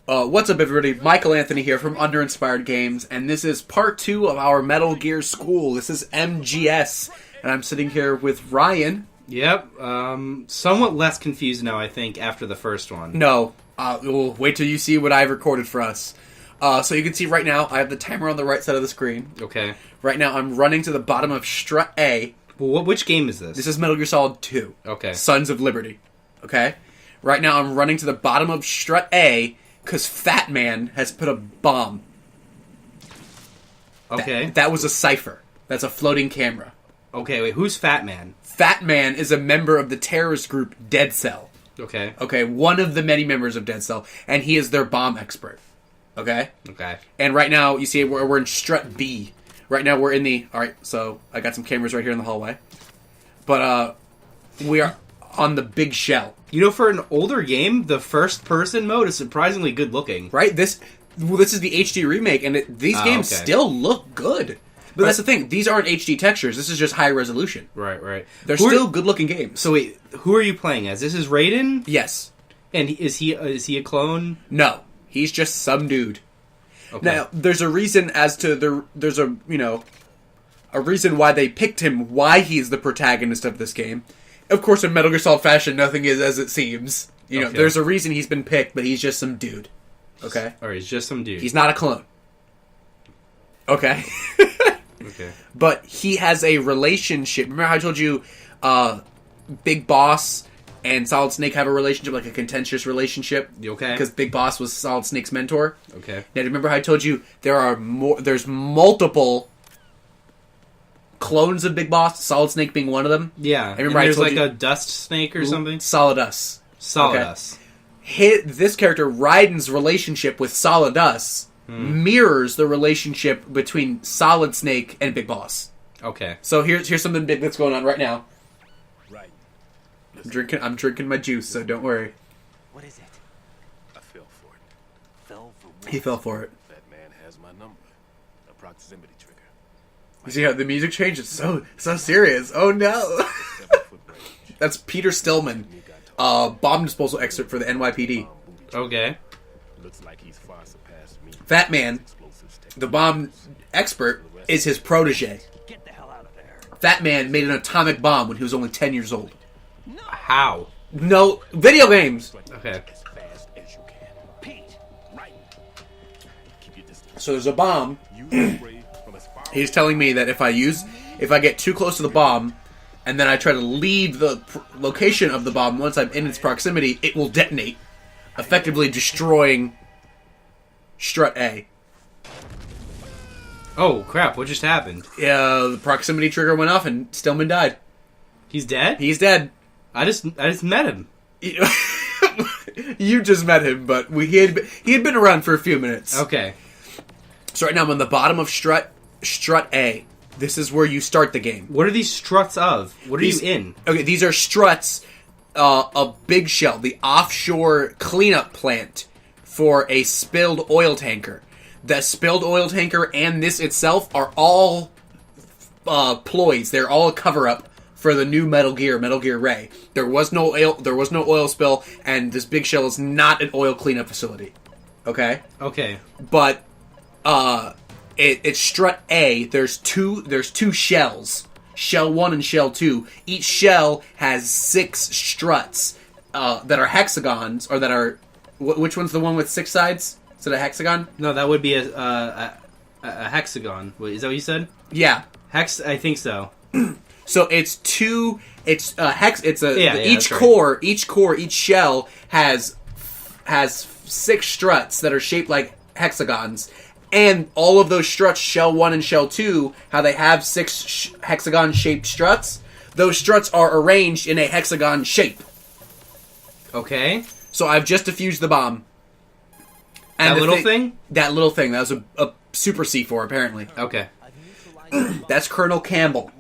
What's up, everybody? Michael Anthony here from Under Inspired Games, and this is part 2 of our Metal Gear School. This is MGS, and I'm sitting here with Ryan. Yep, somewhat less confused now, I think, after the first one. No, we'll wait till you see what I've recorded for us. So you can see right now, I have the timer on the right side of the screen. Okay. Right now, I'm running to the bottom of Strut A. Well, which game is this? This is Metal Gear Solve 2. Okay. Sons of Liberty. Okay? Right now, I'm running to the bottom of Strut A, because Fat Man has put a bomb. Okay. That was a cipher. That's a floating camera. Okay, wait, who's Fat Man? Fat Man is a member of the terrorist group Dead Cell. Okay. Okay, one of the many members of Dead Cell, and he is their bomb expert. Okay? Okay. And right now, you see, we're in Strut B. Right now, we're in the... Alright, so I got some cameras right here in the hallway. But, we are on the big shell. You know, for an older game, the first-person mode is surprisingly good-looking. Right? This is the HD remake, and these games still look good. But that's the thing. These aren't HD textures. This is just high resolution. Right. They're still good-looking games. So wait, who are you playing as? This is Raiden? Yes. And is he a clone? No. He's just some dude. Okay. Now, there's a reason as to there's a reason why they picked him, why he's the protagonist of this game. Of course, in Metal Gear Solve fashion, nothing is as it seems. You know, there's a reason he's been picked, but he's just some dude. Okay? Or he's just some dude. He's not a clone. Okay? Okay. But he has a relationship. Remember how I told you Big Boss and Solid Snake have a relationship, like a contentious relationship? Okay. Because Big Boss was Solid Snake's mentor? Okay. Now, remember how I told you there's multiple clones of Big Boss, Solid Snake being one of them? Yeah. And remember there's like a dust snake or something? Solidus. Solidus. Okay. This character, Raiden's relationship with Solidus, mirrors the relationship between Solid Snake and Big Boss. Okay. So here's something big that's going on right now. Right. I'm drinking my juice, so don't worry. What is it? I fell for it. Fell for what? He fell for it. That man has my number. A proximity trigger. You see how the music changes? So serious. Oh no. That's Peter Stillman, bomb disposal excerpt for the NYPD. Okay. Looks like he's far surpassed me. Fat Man, the bomb expert, is his protege. Get the hell out of there. Fat Man made an atomic bomb when he was only 10 years old. How? No, video games! Okay. As fast as you can. Pete, right. Keep your distance. So there's a bomb. You spray from as far He's telling me that if I get too close to the bomb, and then I try to leave the location of the bomb once I'm in its proximity, it will detonate, effectively destroying Strut A. Oh, crap, what just happened? The proximity trigger went off and Stillman died. He's dead? He's dead. I just met him. You just met him, but he had been around for a few minutes. Okay. So right now I'm on the bottom of Strut A. This is where you start the game. What are these struts of? What are you in? Okay, these are struts of Big Shell, the offshore cleanup plant for a spilled oil tanker. The spilled oil tanker and this itself are all ploys. They're all a cover-up for the new Metal Gear Ray. There was no oil spill, and this Big Shell is not an oil cleanup facility. Okay? Okay. But it's Strut A. There's two shells. Shell 1 and Shell 2. Each shell has 6 struts that are hexagons, or that are... Which one's the one with 6 sides? Is it a hexagon? No, that would be a hexagon. Wait, is that what you said? Yeah. I think so. So it's two... It's a hex... It's a... Yeah, each that's core, right. each shell has 6 struts that are shaped like hexagons. And all of those struts, Shell 1 and Shell 2, how they have 6 hexagon-shaped struts, those struts are arranged in a hexagon shape. Okay. So I've just defused the bomb. And That little thing? That little thing. That was a Super C4, apparently. Okay. That's Colonel Campbell.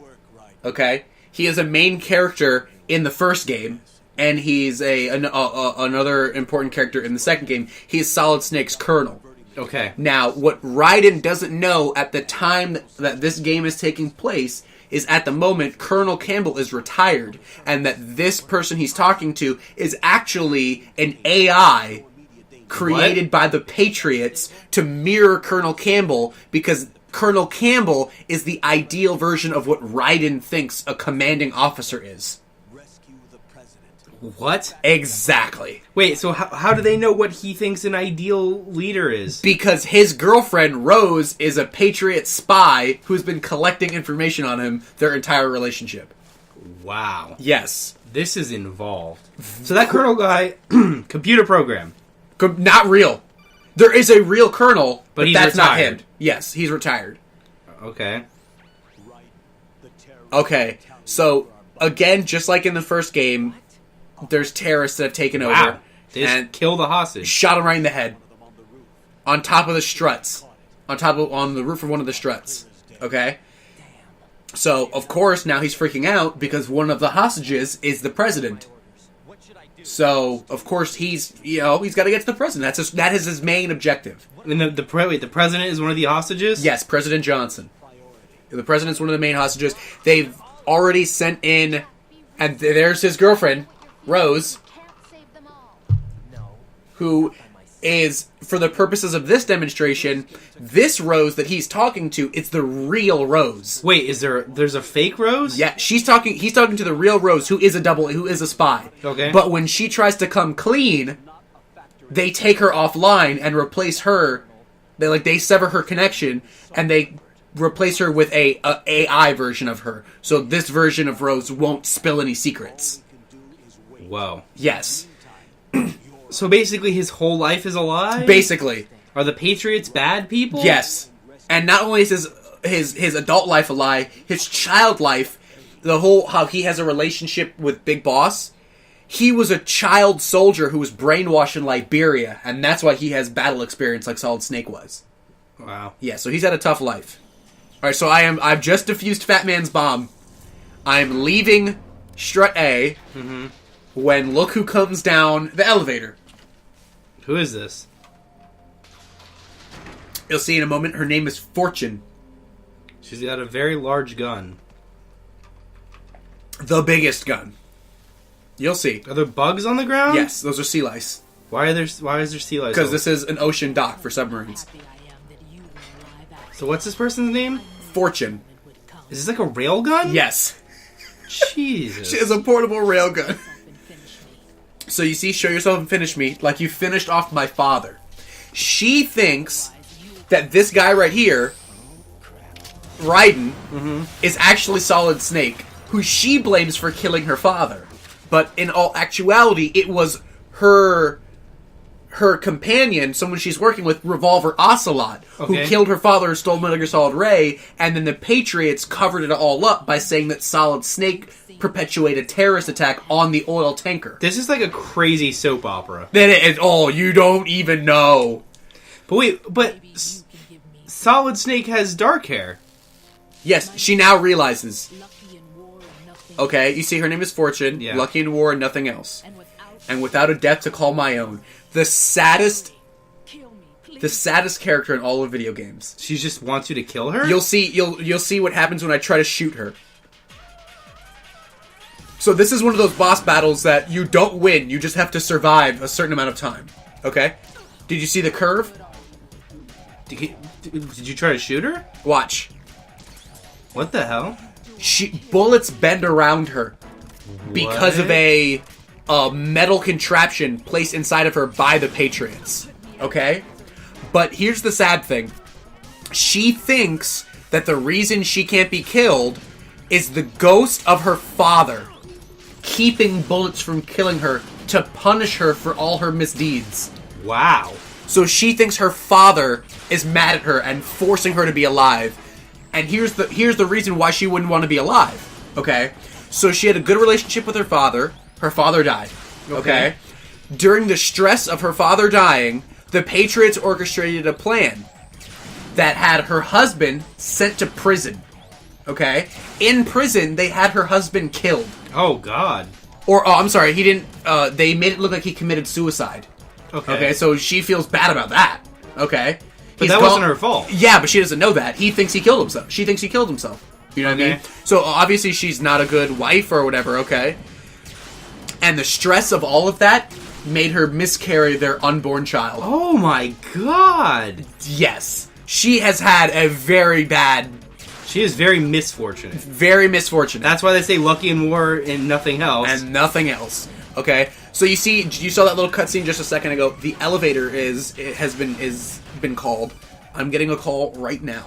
Okay? He is a main character in the first game, and he's another important character in the second game. He's Solid Snake's colonel. Okay. Now, what Raiden doesn't know at the time that this game is taking place is at the moment Colonel Campbell is retired, and that this person he's talking to is actually an AI created by the Patriots to mirror Colonel Campbell, because Colonel Campbell is the ideal version of what Raiden thinks a commanding officer is. Rescue the president. What? Exactly. Wait, so how do they know what he thinks an ideal leader is? Because his girlfriend, Rose, is a Patriot spy who's been collecting information on him their entire relationship. Wow. Yes. This is involved. So that Colonel guy, computer program. Not real. There is a real colonel, but he's that's not retired. him. Yes, he's retired. Okay. Okay, so, again, just like in the first game, there's terrorists that have taken over. Wow. They just and kill the hostage. shot him right in the head. On top of the struts. On the roof of one of the struts. Okay? So, of course, now he's freaking out because one of the hostages is the president. So, of course, he's got to get to the president. That is his main objective. And the president is one of the hostages? Yes, President Johnson. The president's one of the main hostages. They've already sent in, and there's his girlfriend, Rose, who is, for the purposes of this demonstration, this Rose that he's talking to, it's the real Rose. Wait, there's a fake Rose? Yeah, he's talking to the real Rose, who is a spy. Okay. But when she tries to come clean, they take her offline and replace her. They sever her connection, and they replace her with a AI version of her. So this version of Rose won't spill any secrets. Whoa. Yes. So basically his whole life is a lie? Basically. Are the Patriots bad people? Yes. And not only is his adult life a lie, his child life, how he has a relationship with Big Boss, he was a child soldier who was brainwashed in Liberia, and that's why he has battle experience like Solid Snake was. Wow. Yeah, so he's had a tough life. Alright, so I've just defused Fat Man's bomb. I'm leaving Strut A when look who comes down the elevator. Who is this? You'll see in a moment, her name is Fortune. She's got a very large gun. The biggest gun. You'll see. Are there bugs on the ground? Yes, those are sea lice. Why is there sea lice? Because this is an ocean dock for submarines. So what's this person's name? Fortune. Is this like a rail gun? Yes. Jesus. She has a portable railgun. So you see, show yourself and finish me, like you finished off my father. She thinks that this guy right here, Raiden, is actually Solid Snake, who she blames for killing her father. But in all actuality, it was her companion, someone she's working with, Revolver Ocelot, who killed her father, stole Metal Gear Solid Ray, and then the Patriots covered it all up by saying that Solid Snake perpetuated a terrorist attack on the oil tanker. This is like a crazy soap opera. Then you don't even know. But wait, Solid Snake has dark hair. Yes, she now realizes. Okay, you see her name is Fortune, Yeah. Lucky in War and nothing else. And without a death to call my own. The saddest character in all of video games. She just wants you to kill her? You'll see what happens when I try to shoot her. So this is one of those boss battles that you don't win, you just have to survive a certain amount of time. Okay? Did you see the curve? Did you try to shoot her? Watch. What the hell? Bullets bend around her because What? of a metal contraption placed inside of her by the Patriots. Okay? But here's the sad thing. She thinks that the reason she can't be killed is the ghost of her father keeping bullets from killing her to punish her for all her misdeeds. Wow. So she thinks her father is mad at her and forcing her to be alive. And here's the reason why she wouldn't want to be alive. Okay? So she had a good relationship with her father. Her father died. Okay? During the stress of her father dying, the Patriots orchestrated a plan that had her husband sent to prison. Okay? In prison, they had her husband killed. Oh, God. I'm sorry, he didn't, they made it look like he committed suicide. Okay, so she feels bad about that. Okay? But that wasn't her fault. Yeah, but she doesn't know that. He thinks he killed himself. She thinks he killed himself. You know what I mean? So obviously she's not a good wife or whatever, okay? And the stress of all of that made her miscarry their unborn child. Oh my god! Yes. She has had a very bad... She is very misfortunate. Very misfortunate. That's why they say lucky in war and nothing else. And nothing else. Okay? So you saw that little cutscene just a second ago. The elevator has been called. I'm getting a call right now.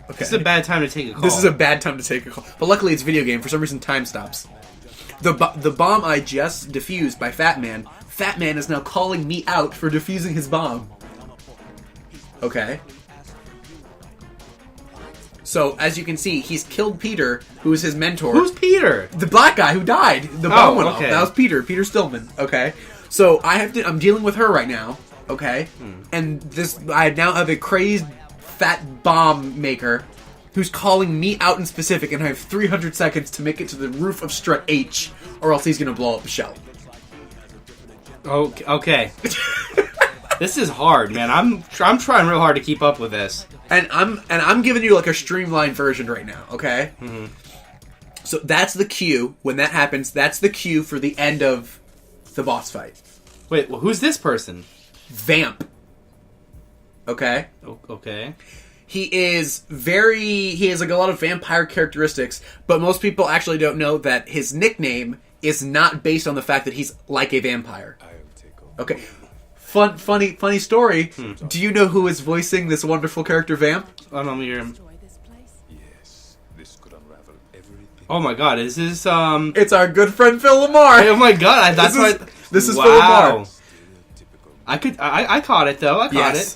Okay. This is a bad time to take a call. This is a bad time to take a call. But luckily it's a video game. For some reason time stops. The bomb I just defused by Fat Man is now calling me out for defusing his bomb. Okay? So, as you can see, he's killed Peter, who is his mentor. Who's Peter? The black guy who died. The bomb went off. Okay. That was Peter Stillman. Okay? So, I'm dealing with her right now. Okay? And I now have a crazed fat bomb maker who's calling me out in specific, and I have 300 seconds to make it to the roof of Strut H, or else he's gonna blow up the shell. Okay. This is hard, man. I'm trying real hard to keep up with this. And I'm giving you like a streamlined version right now, okay? Mm-hmm. So that's the cue. When that happens, that's the cue for the end of the boss fight. Wait, well, who's this person? Vamp. Okay? Okay. He has like a lot of vampire characteristics, but most people actually don't know that his nickname is not based on the fact that he's like a vampire. Okay. Funny story. Do you know who is voicing this wonderful character, Vamp? Yes, this could unravel everything. Oh my god, is this It's our good friend Phil Lamar. Oh my god, this is wow. Phil Lamar. I caught it though. I caught it.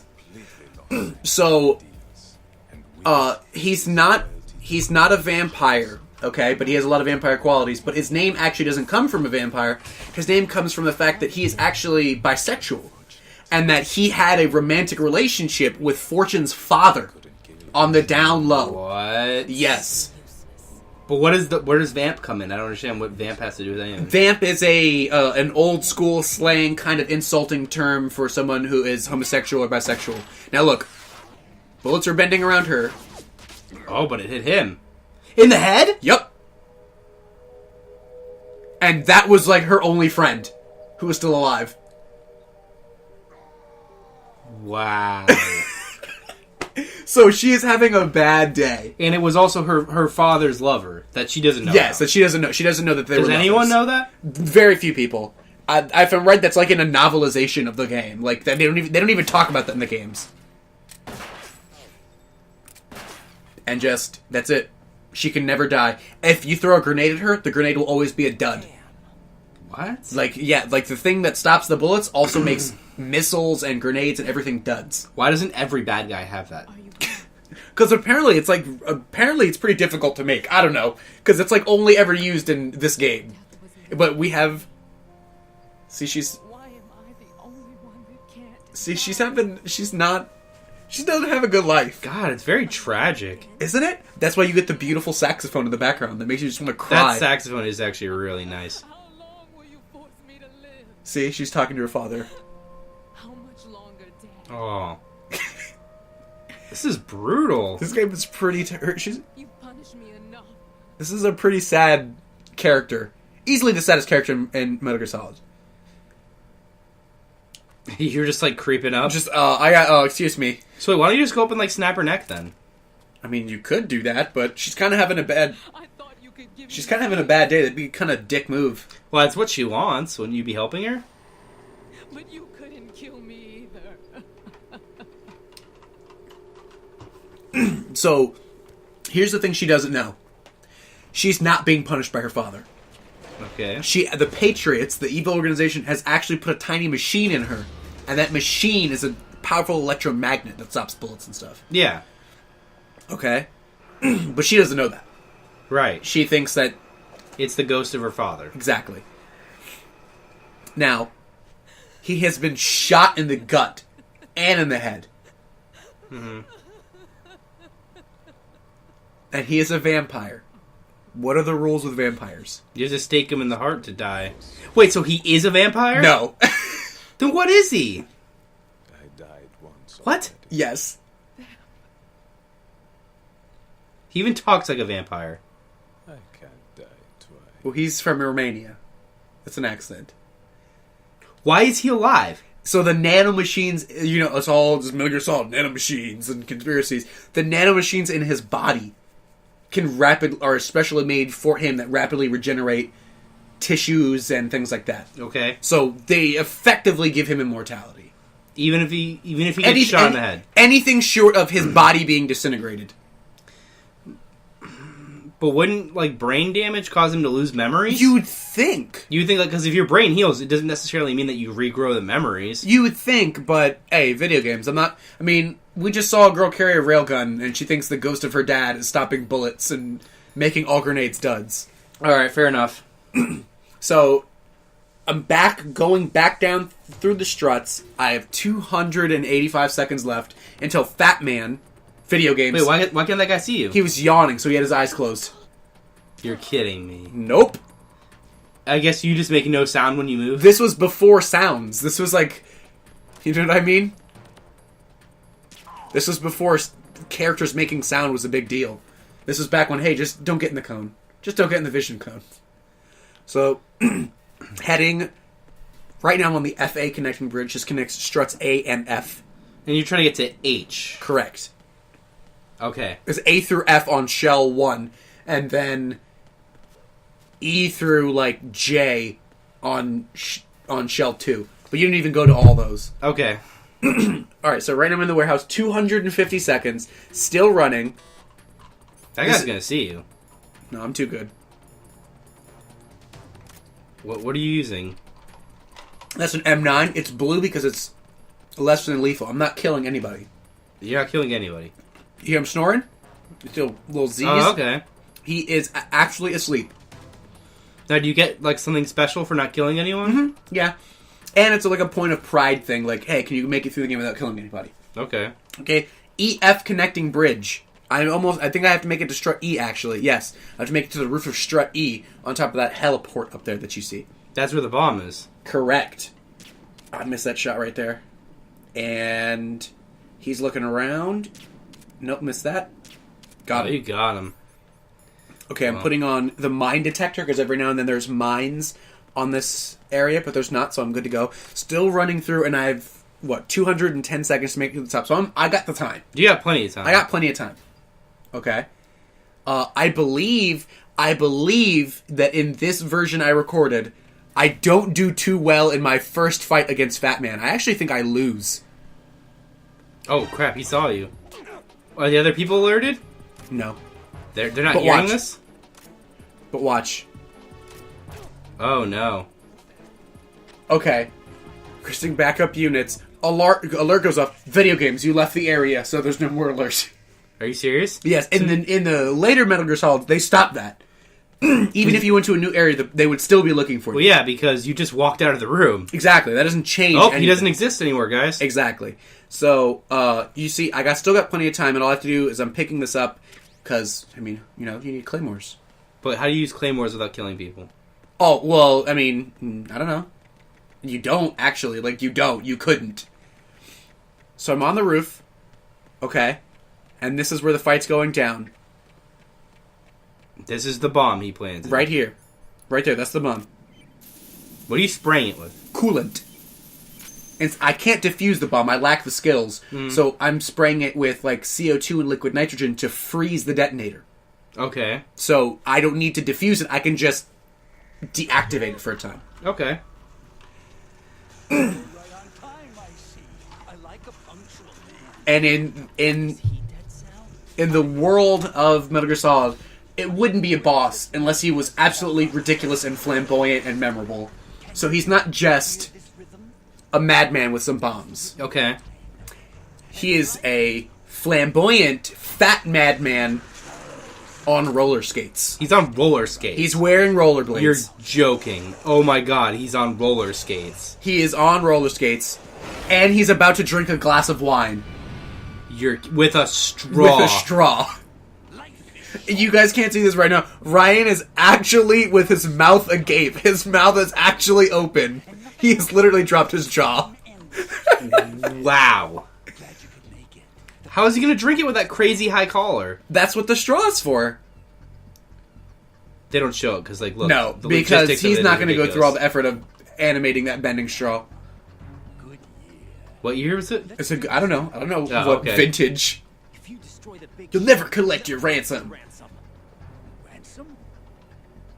So, he's not a vampire, okay? But he has a lot of vampire qualities. But his name actually doesn't come from a vampire. His name comes from the fact that he is actually bisexual, and that he had a romantic relationship with Fortune's father on the down low. What? Yes. But where does Vamp come in? I don't understand what Vamp has to do with anything. Vamp is an old school slang kind of insulting term for someone who is homosexual or bisexual. Now look, bullets are bending around her. Oh, but it hit him. In the head? Yep. And that was like her only friend who was still alive. Wow. So she is having a bad day. And it was also her father's lover that she doesn't know. Yes, about. that she doesn't know. She doesn't know that they were Does lovers. anyone know that? Very few people. If I'm right, that's like in a novelization of the game. Like they don't even talk about that in the games. And just that's it. She can never die. If you throw a grenade at her, the grenade will always be a dud. What? Like the thing that stops the bullets also makes missiles and grenades and everything duds. Why doesn't every bad guy have that? Because apparently it's pretty difficult to make. I don't know. Because it's like only ever used in this game. But we have... See, she's... Why am I the only one that can't? See, she doesn't have a good life. God, it's very tragic. Isn't it? That's why you get the beautiful saxophone in the background that makes you just want to cry. That saxophone is actually really nice. How long will you force me to live? See, she's talking to her father. How much longer, Dad? Oh. This is brutal. This game is pretty... You punish me enough. This is a pretty sad character. Easily the saddest character in Medgar Solve. You're just like creeping up. Excuse me. So wait, why don't you just go up and like snap her neck then? I mean, you could do that, but she's kind of having a bad... I thought you could give She's me kind of having a bad day. That'd be kind of a dick move. Well, that's what she wants. Wouldn't you be helping her? But you couldn't kill me either. So, here's the thing she doesn't know. She's not being punished by her father. Okay. The Patriots, the evil organization, has actually put a tiny machine in her. And that machine is a powerful electromagnet that stops bullets and stuff. Yeah. Okay? But she doesn't know that. Right. She thinks that... It's the ghost of her father. Exactly. Now, he has been shot in the gut and in the head. Mm-hmm. And he is a vampire. What are the rules with vampires? You have to stake him in the heart to die. Wait, so he is a vampire? No. Then what is he? I died once. What? Yes. He even talks like a vampire. I can't die twice. Well, he's from Romania. That's an accent. Why is he alive? So the nanomachines, you know, it's all just Medgar Solve, nanomachines and conspiracies. The nanomachines in his body are especially made for him that rapidly regenerate tissues and things like that. Okay. So they effectively give him immortality. Even if he gets shot in the head. Anything short of his body being disintegrated. But wouldn't, like, brain damage cause him to lose memories? You would think. You would think, like, because if your brain heals, it doesn't necessarily mean that you regrow the memories. You would think, but, hey, video games. We just saw a girl carry a railgun, and she thinks the ghost of her dad is stopping bullets and making all grenades duds. Alright, fair enough. So, I'm going back down through the struts. I have 285 seconds left until Fat Man, video games. Wait, why can't that guy see you? He was yawning, so he had his eyes closed. You're kidding me. Nope. I guess you just make no sound when you move? This was before sounds. This was like... You know what I mean? This was before characters making sound was a big deal. This was back when, hey, just don't get in the cone. Just don't get in the vision cone. So, heading... Right now I'm on the FA connecting bridge. Just connects struts A and F. And you're trying to get to H. Correct. Okay. There's A through F on shell 1, and then E through, like, J on shell 2. But you didn't even go to all those. Okay. Alright, so right now I'm in the warehouse, 250 seconds, still running. That guy's gonna see you. No, I'm too good. What are you using? That's an M9. It's blue because it's less than lethal. I'm not killing anybody. You're not killing anybody. You hear him snoring? Still little Z's. Oh, okay. He is actually asleep. Now, do you get, like, something special for not killing anyone? Mm-hmm. Yeah. And it's like a point of pride thing. Like, hey, can you make it through the game without killing anybody? Okay. Okay. EF connecting bridge. I think I have to make it to strut E, actually. Yes. I have to make it to the roof of strut E on top of that heliport up there that you see. That's where the bomb is. Correct. I missed that shot right there. And he's looking around. Nope, missed that. Got it. You got him. Okay, I'm putting on the mine detector because every now and then there's mines on this area, but there's not, so I'm good to go. Still running through, and I have, 210 seconds to make it to the top. So I got the time. You got plenty of time. I got plenty of time. Okay. I believe that in this version I recorded, I don't do too well in my first fight against Fat Man. I actually think I lose. Oh, crap, he saw you. Are the other people alerted? No. They're not But hearing watch. this? But watch. Oh, no. Okay. Requesting backup units. Alert goes off. Video games, you left the area, so there's no more alerts. Are you serious? Yes, in the later Metal Gear Solid, they stopped that. Even if you went to a new area, they would still be looking for you. Well, yeah, because you just walked out of the room. Exactly. That doesn't change anything. He doesn't exist anymore, guys. Exactly. So, you see, still got plenty of time, and all I have to do is I'm picking this up, because, you need claymores. But how do you use claymores without killing people? Oh, well, I don't know. You don't, actually. You don't. You couldn't. So I'm on the roof. Okay. And this is where the fight's going down. This is the bomb he plans. Right here. Right there. That's the bomb. What are you spraying it with? Coolant. And I can't defuse the bomb. I lack the skills. So I'm spraying it with, CO2 and liquid nitrogen to freeze the detonator. Okay. So I don't need to defuse it. I can just deactivate it for a time. Okay. Right on time, I see. I like a punctual man. And in the world of Metal Gear Solid, it wouldn't be a boss unless he was absolutely ridiculous and flamboyant and memorable. So he's not just a madman with some bombs. Okay. He is a flamboyant, fat madman on roller skates. He's on roller skates. He's wearing rollerblades. You're joking. Oh my god, he's on roller skates. He is on roller skates, and he's about to drink a glass of wine. You're with a straw. With a straw. You guys can't see this right now. Ryan is actually with his mouth agape. His mouth is actually open. He has literally dropped his jaw. Wow. How is he going to drink it with that crazy high collar? That's what the straw is for. They don't show it because, look. No, the because logistics of he's it not is going to go through all the effort of animating that bending straw. Good year. What year was it? It's a, I don't know Oh, what okay. vintage. If you destroy the big You'll never collect your ransom. Ransom?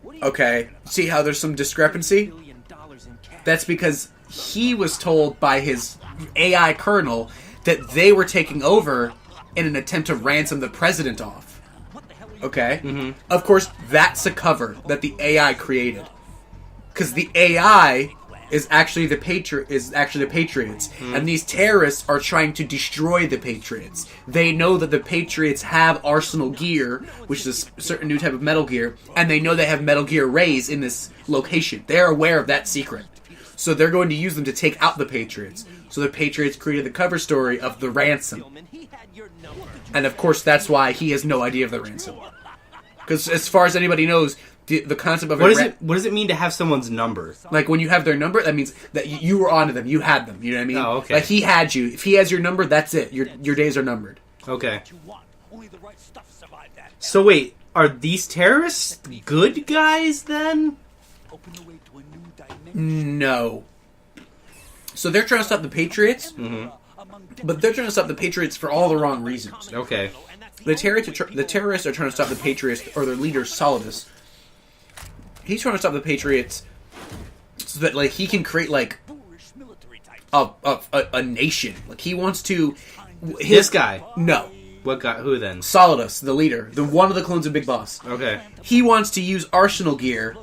What are you Okay, talking about? see how there's some discrepancy? $1 billion in cash. That's because he was told by his AI colonel that they were taking over in an attempt to ransom the president off. What the hell are you Okay? Of course, that's a cover that the AI created. Because the AI is actually the Patriots. And these terrorists are trying to destroy the Patriots. They know that the Patriots have Arsenal gear, which is a certain new type of Metal Gear, and they know they have Metal Gear rays in this location. They're aware of that secret. So they're going to use them to take out the Patriots. So the Patriots created the cover story of the ransom. He had your number. And of course, that's why he has no idea of the ransom. Because as far as anybody knows, the concept of What a what does it mean to have someone's number? like when you have their number, that means that you were onto them, you had them. You know what I mean? Oh, okay. Like he had you. If he has your number, that's it. Your days are numbered. Okay. You want. Only the right stuff survived that. So wait, are these terrorists good guys then? Open the way to a new dimension. No. So they're trying to stop the Patriots, Among but they're trying to stop the Patriots for all the wrong reasons. Okay. The terrorists are trying to stop the Patriots, or their leader Solidus. He's trying to stop the Patriots so that like he can create like foolish military type. a nation. Like he wants to. This guy. No, What guy? Who then? Solidus, the leader, the one of the clones of Big Boss. Okay. He wants to use Arsenal gear,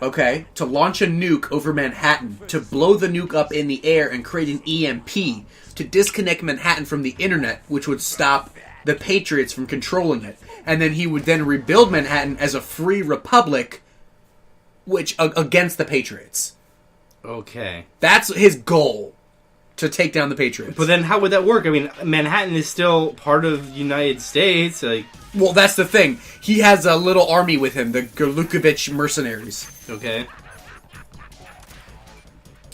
okay, to launch a nuke over Manhattan, to blow the nuke up in the air and create an EMP, to disconnect Manhattan from the internet, which would stop the Patriots from controlling it. And then he would then rebuild Manhattan as a free republic, which against the Patriots. Okay. That's his goal, to take down the Patriots. But then how would that work? I mean, Manhattan is still part of the United States. Like, Well, that's the thing. He has a little army with him, the Gerlukovich mercenaries. okay.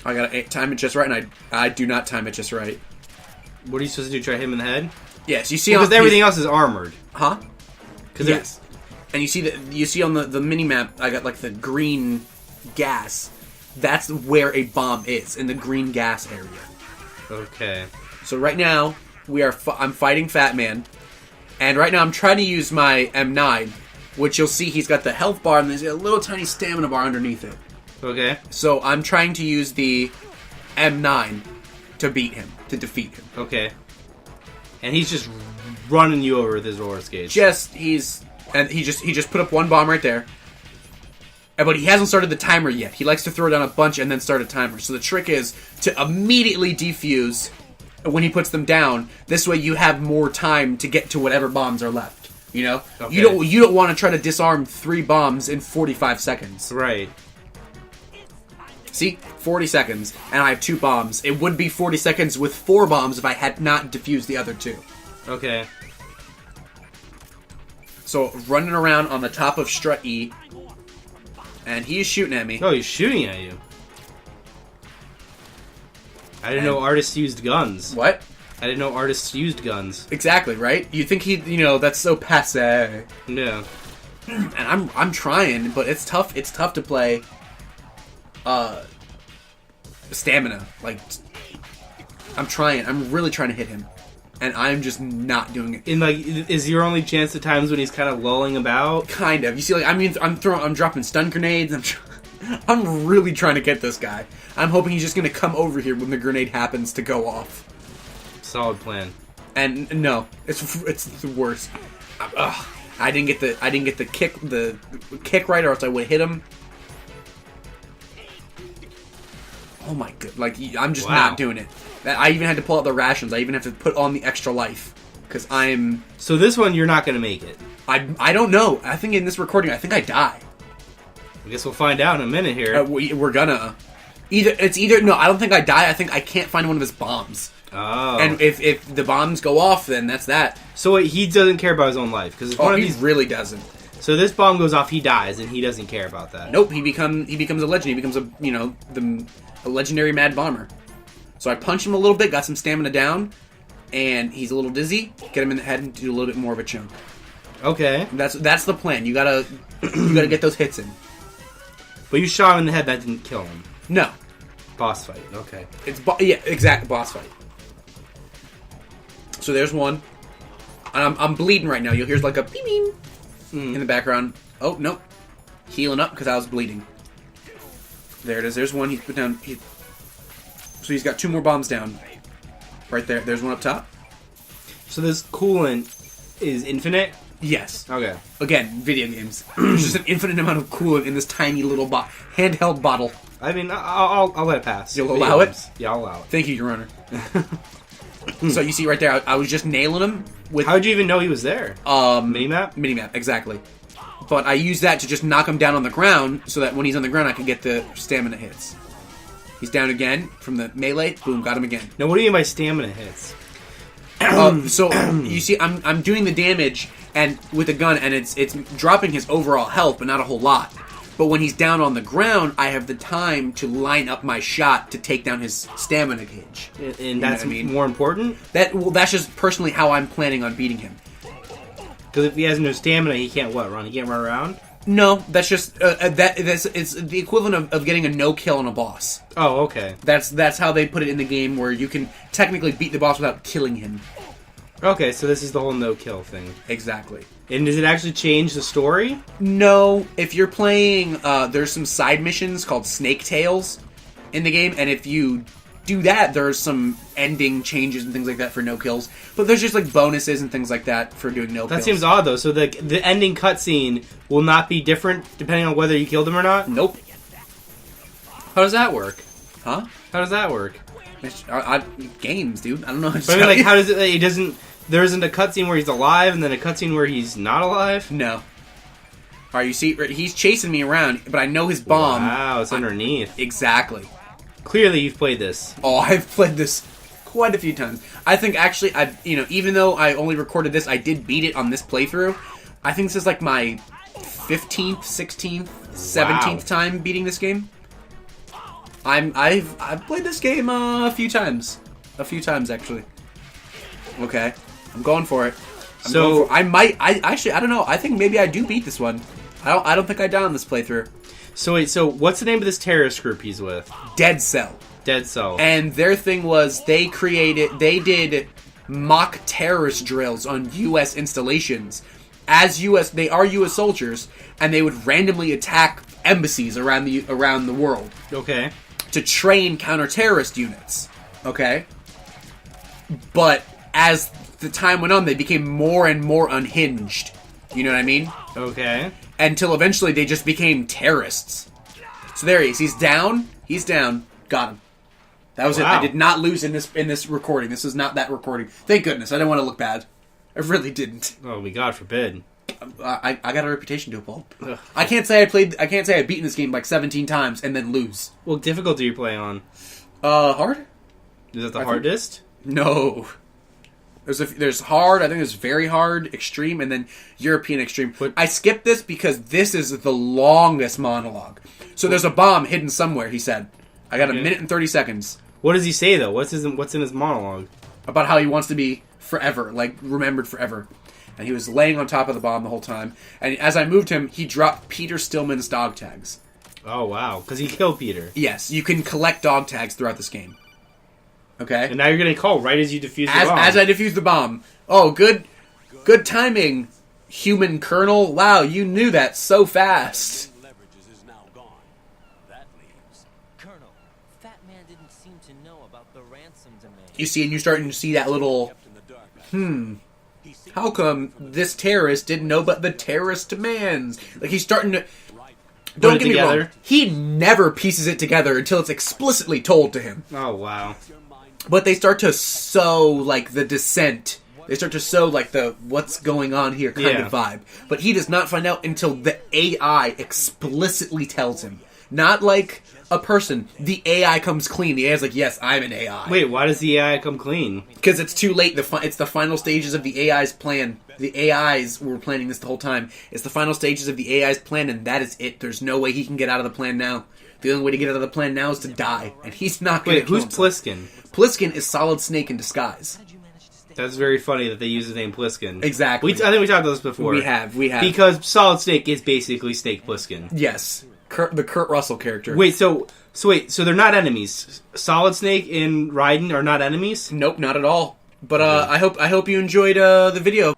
I gotta time it just right, and I do not time it just right. What are you supposed to do? Try him in the head? Yes, you see Because on everything else is armored. huh? Because Yes. And you see on the mini map, I got like the green gas. That's where a bomb is, in the green gas area. Okay. So right now I'm fighting Fat Man, and right now I'm trying to use my M9, which you'll see he's got the health bar and there's a little tiny stamina bar underneath it. Okay. So I'm trying to use the M9 to beat him, to defeat him. Okay. And he's just running you over with his roller skates. He just put up one bomb right there. But he hasn't started the timer yet. He likes to throw down a bunch and then start a timer. So the trick is to immediately defuse when he puts them down. This way you have more time to get to whatever bombs are left. You know? Okay. You don't want to try to disarm 3 bombs in 45 seconds. Right. See? 40 seconds. And I have 2 bombs. It would be 40 seconds with 4 bombs if I had not defused the other 2. Okay. So running around on the top of Strut E. And he is shooting at me. Oh, he's shooting at you. I didn't know artists used guns. What? I didn't know artists used guns. Exactly, right? You think that's so passe. Yeah. And I'm trying, but it's tough. It's tough to play stamina. Like I'm trying. I'm really trying to hit him. And I'm just not doing it. And like, is your only chance at times when he's kind of lulling about? Kind of. You see, like I'm dropping stun grenades. I'm really trying to get this guy. I'm hoping he's just gonna come over here when the grenade happens to go off. Solid plan. And no, it's the worst. I didn't get the kick right, or else I would hit him. Oh my god! Like I'm just not doing it. I even had to pull out the rations. I even have to put on the extra life because I'm. So this one you're not going to make it. I don't know. I think in this recording, I think I die. I guess we'll find out in a minute here. We're gonna either no. I don't think I die. I think I can't find one of his bombs. Oh. And if the bombs go off, then that's that. So wait, he doesn't care about his own life because one of He these. really doesn't. So this bomb goes off, he dies, and he doesn't care about that. Nope. He becomes a legend. He becomes a legendary mad bomber. So I punch him a little bit, got some stamina down, and he's a little dizzy. Get him in the head and do a little bit more of a chunk. Okay. That's the plan. You gotta get those hits in. But you shot him in the head, that didn't kill him. No, Boss fight. Okay. It's exact boss fight. So there's one. And I'm bleeding right now. You'll hear like a beep in the background. Oh, nope. Healing up because I was bleeding. There it is. There's one. He's put down. So he's got 2 more bombs down. Right there. There's one up top. So this coolant is infinite? Yes. Okay. Again, video games. There's just an infinite amount of coolant in this tiny little handheld bottle. I mean, I'll let it pass. You'll allow it? Yeah, I'll allow it. Thank you, Your Honor. So you see right there, I was just nailing him with... How'd you even know he was there? Minimap? Minimap, exactly. But I used that to just knock him down on the ground, so that when he's on the ground, I can get the stamina hits. He's down again from the melee. Boom, got him again. Now, what do you mean by stamina hits? So you see, I'm doing the damage and with the gun, and it's dropping his overall health, but not a whole lot. But when he's down on the ground, I have the time to line up my shot to take down his stamina gauge. And that's more important? That's just personally how I'm planning on beating him. Because if he has no stamina, he can't run? He can't run around? No, that's just it's the equivalent of getting a no kill on a boss. Oh, okay. That's how they put it in the game, where you can technically beat the boss without killing him. Okay, so this is the whole no kill thing. Exactly. And does it actually change the story? No, if you're playing, there's some side missions called Snake Tales in the game, and if you do that, there's some ending changes and things like that for no kills. But there's just like bonuses and things like that for doing no kills. That seems odd though. So the ending cutscene will not be different depending on whether you killed him or not? Nope. How does that work? Huh? How does that work? Games, dude. I don't know. But I mean, like, how does it? It doesn't. There isn't a cutscene where he's alive, and then a cutscene where he's not alive. No. All right, you see, he's chasing me around, but I know his bomb. Wow, it's underneath. Exactly. Clearly, you've played this. Oh, I've played this quite a few times. I think actually, even though I only recorded this, I did beat it on this playthrough. I think this is like my 15th, 16th, 17th time beating this game. I've played this game a few times. A few times, actually. Okay. I'm going for it. I don't know. I think maybe I do beat this one. I don't think I die on this playthrough. So wait, what's the name of this terrorist group he's with? Dead Cell. Dead Cell. And their thing was they did mock terrorist drills on U.S. installations. They are U.S. soldiers, and they would randomly attack embassies around the world. Okay. To train counter-terrorist units. Okay? But as the time went on, they became more and more unhinged. You know what I mean? Okay. Until eventually they just became terrorists. So there he is. He's down. He's down. Got him. That was it. I did not lose in this recording. This is not that recording. Thank goodness. I didn't want to look bad. I really didn't. Oh, God forbid. I got a reputation to uphold. I can't say I've beaten this game like 17 times and then lose. What difficulty are you playing on? Hard? Is it the hardest? No. There's hard, I think there's very hard, extreme, and then European extreme. I skipped this because this is the longest monologue. So there's a bomb hidden somewhere, he said. I got a minute and 30 seconds. What does he say, though? What's in his monologue? About how he wants to be forever, like, remembered forever. And he was laying on top of the bomb the whole time. And as I moved him, he dropped Peter Stillman's dog tags. Oh, wow. Because he killed Peter. Yes, you can collect dog tags throughout this game. Okay? And now you're getting a call right as you defuse the bomb. As I defuse the bomb. Oh, good timing, human colonel. Wow, you knew that so fast. Leverages is now gone. That leaves. Colonel, Fat Man didn't seem to know about the ransom demand. You see, and you're starting to see that little, how come this terrorist didn't know about the terrorist demands? Like, he's starting to... Don't get me wrong. He never pieces it together until it's explicitly told to him. Oh, wow. But they start to sow, like, the dissent. They start to sow, like, the what's going on here kind of vibe. But he does not find out until the AI explicitly tells him. Not like a person. The AI comes clean. The AI's like, yes, I'm an AI. Wait, why does the AI come clean? Because it's too late. It's the final stages of the AI's plan. The AIs were planning this the whole time. It's the final stages of the AI's plan, and that is it. There's no way he can get out of the plan now. The only way to get out of the plan now is to die. And he's not going to kill himself. Who's Pliskin? Pliskin is Solid Snake in disguise. That's very funny that they use the name Pliskin. Exactly. I think we talked about this before. We have. Because Solid Snake is basically Snake Plissken. Yes. The Kurt Russell character. Wait, so So wait, so they're not enemies. Solid Snake and Raiden are not enemies? Nope, not at all. But I hope you enjoyed the video.